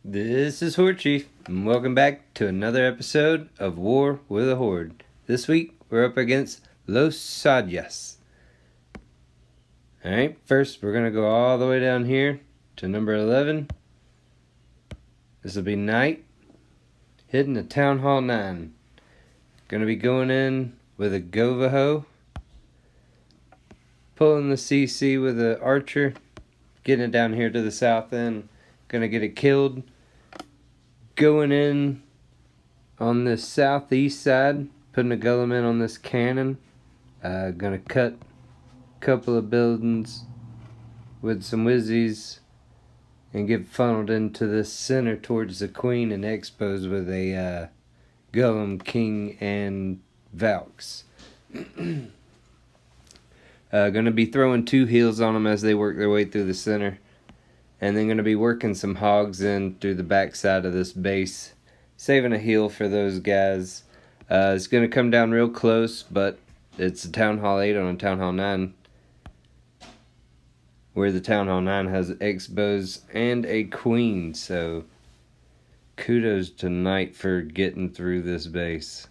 This is Horde Chief, and welcome back to another episode of War with a Horde. This week, we're up against Los Sadyaz. Alright, first we're going to go all the way down here to number 11. This will be night, hitting the Town Hall 9. Going to be going in with a GoVaHo, pulling the CC with an archer, getting it down here to the south end. Going to get it killed. Going in on the southeast side, putting a guilliman on this cannon. Gonna cut a couple of buildings with some whizzies and get funneled into the center towards the queen and expose with a Gullum, King, and Valks. Gonna be throwing two heals on them as they work their way through the center. And then going to be working some hogs in through the back side of this base. Saving a heal for those guys. It's going to come down real close, but it's a Town Hall 8 on a Town Hall 9. Where the Town Hall 9 has X-bows and a queen. So kudos to Knight for getting through this base.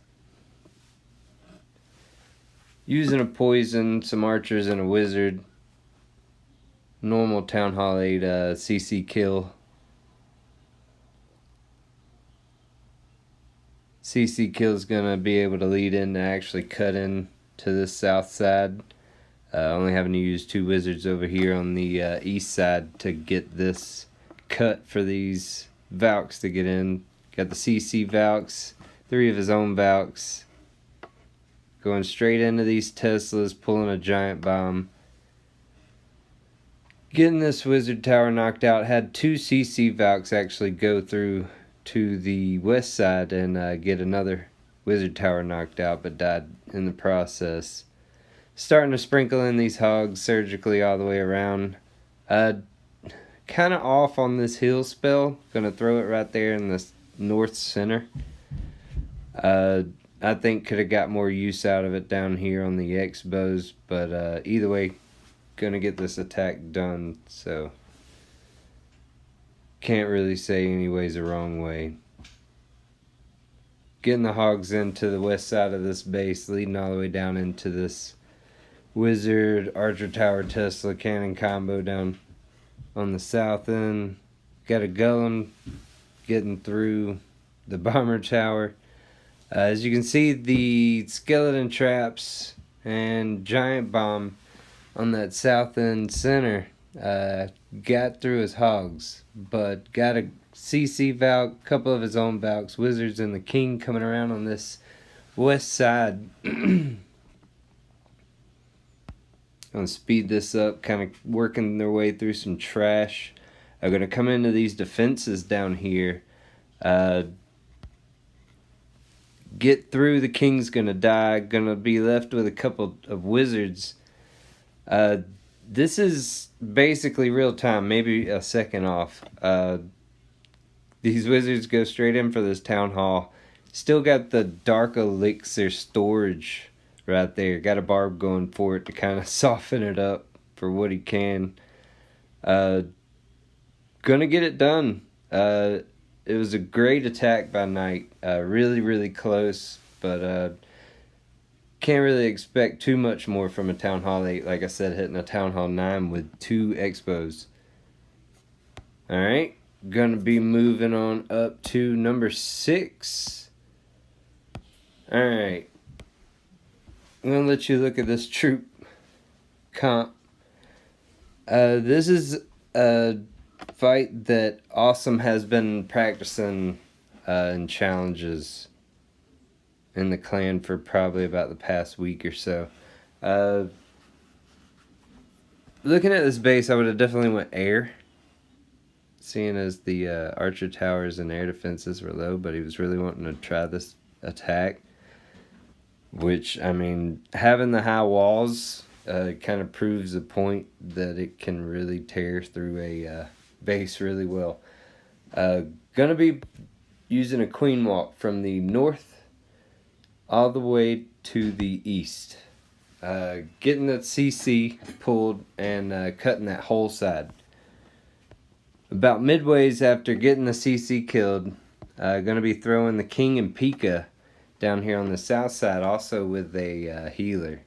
Using a poison, some archers, and a wizard. Normal Town Hall 8 CC kill. CC kill is going to be able to lead in to actually cut in to this south side. Only having to use two wizards over here on the east side to get this cut for these Valks to get in. Got the CC Valks, three of his own Valks. Going straight into these Teslas, pulling a giant bomb. Getting this wizard tower knocked out. Had two CC Valks actually go through to the west side and get another wizard tower knocked out, but died in the process. Starting to sprinkle in these hogs surgically all the way around. Kind of off on this heal spell. Gonna throw it right there in the north center. I think could have got more use out of it down here on the X-bows, but either way, gonna get this attack done, so can't really say anyways the wrong way. Getting the hogs into the west side of this base, leading all the way down into this wizard archer tower Tesla cannon combo down on the south end. Got a Gullum getting through the bomber tower. As you can see, the skeleton traps and giant bomb on that south end center got through his hogs, but got a CC Valk, couple of his own Valks, wizards, and the king coming around on this west side. Gonna speed this up, kind of working their way through some trash. I'm gonna come into these defenses down here. Get through, the king's gonna die. Gonna be left with a couple of wizards. This is basically real time, maybe a second off. These wizards go straight in for this town hall. Still got the dark elixir storage right there. Got a barb going for it to kind of soften it up for what he can. Gonna get it done. It was a great attack by Knight. Really close, but can't really expect too much more from a Town Hall 8. Like I said, hitting a Town Hall 9 with two X-bows. Alright, gonna be moving on up to number 6. Alright, I'm gonna let you look at this troop comp. This is a fight that Awesome has been practicing in challenges in the clan for probably about the past week or so. Looking at this base, I would have definitely went air, seeing as the archer towers and air defenses were low, but he was really wanting to try this attack, which, I mean, having the high walls kind of proves the point that it can really tear through a base really well. Gonna be using a queen walk from the north all the way to the east. Getting that CC pulled and cutting that whole side. About midways after getting the CC killed, going to be throwing the King and Pika down here on the south side, also with a healer,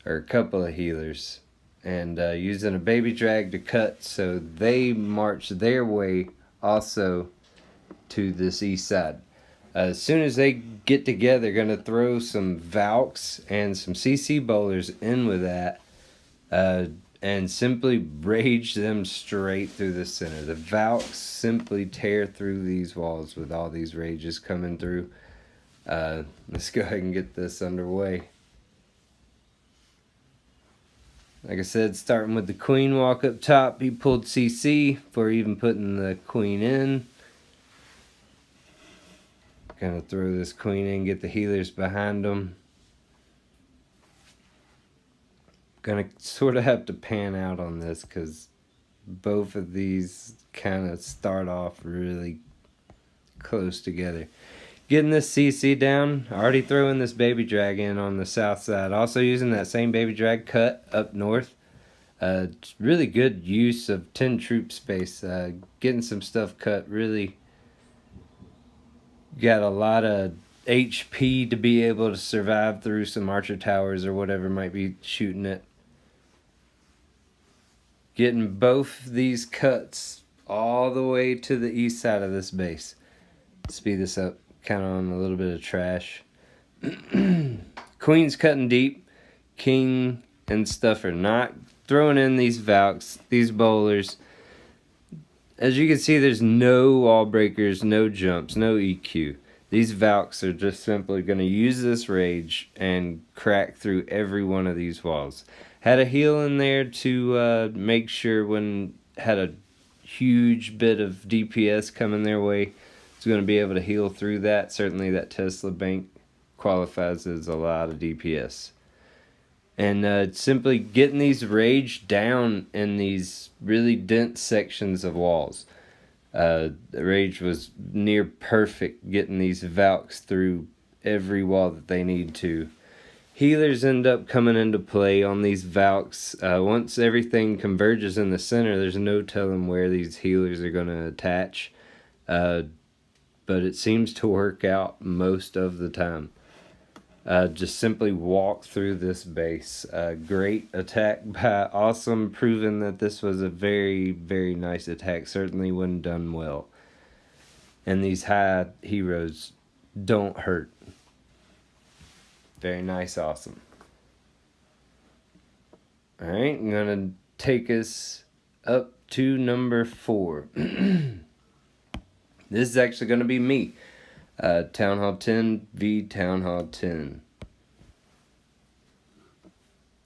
or a couple of healers, and using a baby drag to cut, so they march their way also to this east side. As soon as they get together, going to throw some Valks and some CC bowlers in with that, and simply rage them straight through the center. The Valks simply tear through these walls with all these rages coming through. Let's go ahead and get this underway. Like I said, starting with the Queen walk up top. He pulled CC before even putting the Queen in. Gonna throw this Queen in, get the healers behind them. Gonna sort of have to pan out on this because both of these kind of start off really close together. Getting this CC down, already throwing this baby drag in on the south side. Also using that same baby drag cut up north. It's really good use of 10 troop space. Getting some stuff cut, really got a lot of HP to be able to survive through some archer towers or whatever might be shooting it. Getting both these cuts all the way to the east side of this base. Speed this up, kind of on a little bit of trash. Queen's cutting deep. King and stuff are not throwing in these Valks, these bowlers. As you can see, there's no wall breakers, no jumps, no EQ. These Valks are just simply going to use this rage and crack through every one of these walls. Had a heal in there to make sure when had a huge bit of DPS coming their way, it's going to be able to heal through that. Certainly that Tesla bank qualifies as a lot of DPS. And simply getting these rage down in these really dense sections of walls. The rage was near perfect, getting these Valks through every wall that they need to. Healers end up coming into play on these Valks. Once everything converges in the center, there's no telling where these healers are going to attach. But it seems to work out most of the time. Just simply walk through this base. Great attack by Awesome, proving that this was a very, very nice attack. Certainly when done well. And these high heroes don't hurt. Very nice, Awesome. Alright, I'm going to take us up to number 4. This is actually going to be me. Town Hall 10 v Town Hall 10.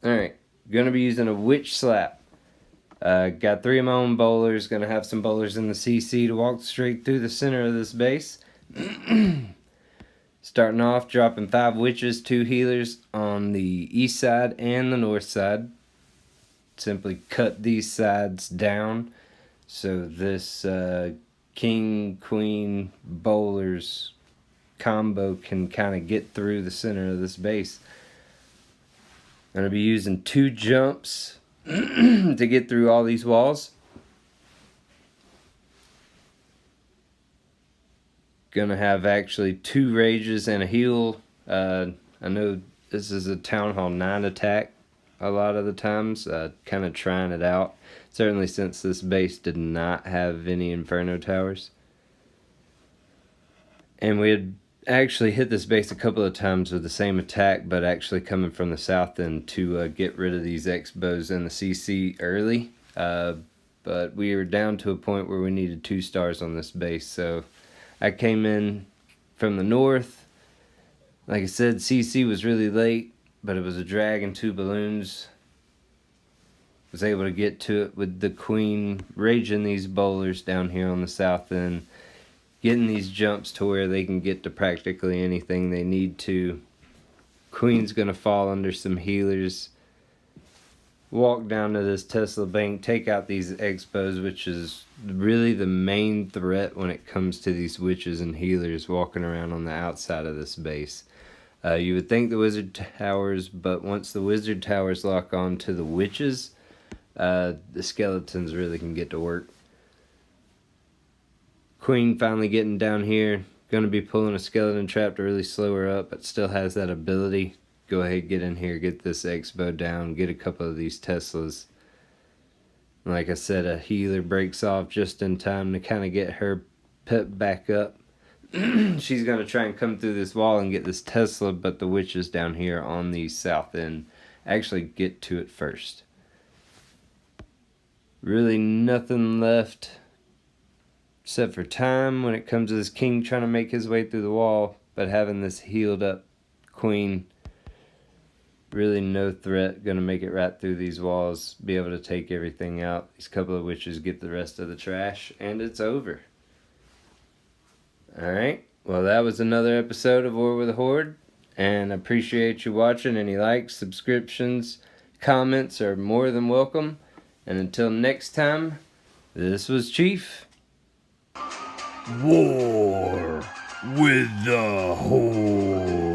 Alright, gonna be using a Witch Slap. Got 3 of my own bowlers. Gonna have some bowlers in the CC to walk straight through the center of this base. Starting off, dropping 5 witches, 2 healers on the east side and the north side. Simply cut these sides down so this king, queen, bowlers combo can kind of get through the center of this base. I'm going to be using 2 jumps to get through all these walls. Going to have actually 2 rages and a heal. I know this is a Town Hall 9 attack a lot of the times. Kind of trying it out. Certainly since this base did not have any Inferno towers. And we had actually hit this base a couple of times with the same attack, but actually coming from the south end to get rid of these X-bows and the CC early. But we were down to a point where we needed 2 stars on this base, so I came in from the north. Like I said, CC was really late, but it was a drag and 2 balloons. Was able to get to it with the queen raging these bowlers down here on the south end. Getting these jumps to where they can get to practically anything they need to. Queen's going to fall under some healers. Walk down to this Tesla bank. Take out these Expos, which is really the main threat when it comes to these witches and healers walking around on the outside of this base. You would think the wizard towers, but once the wizard towers lock on to the witches, the skeletons really can get to work. Queen finally getting down here. Going to be pulling a skeleton trap to really slow her up, but still has that ability. Go ahead, get in here, get this X-bow down, get a couple of these Teslas. Like I said, a healer breaks off just in time to kind of get her pep back up. She's going to try and come through this wall and get this Tesla, but the witches down here on the south end actually get to it first. Really nothing left except for time when it comes to this king trying to make his way through the wall, but having this healed up queen, really no threat, gonna make it right through these walls, be able to take everything out. These couple of witches get the rest of the trash, and it's over. Alright, well that was another episode of War with a Horde, and I appreciate you watching. Any likes, subscriptions, comments are more than welcome. And until next time, this was Chief. War with the Horde.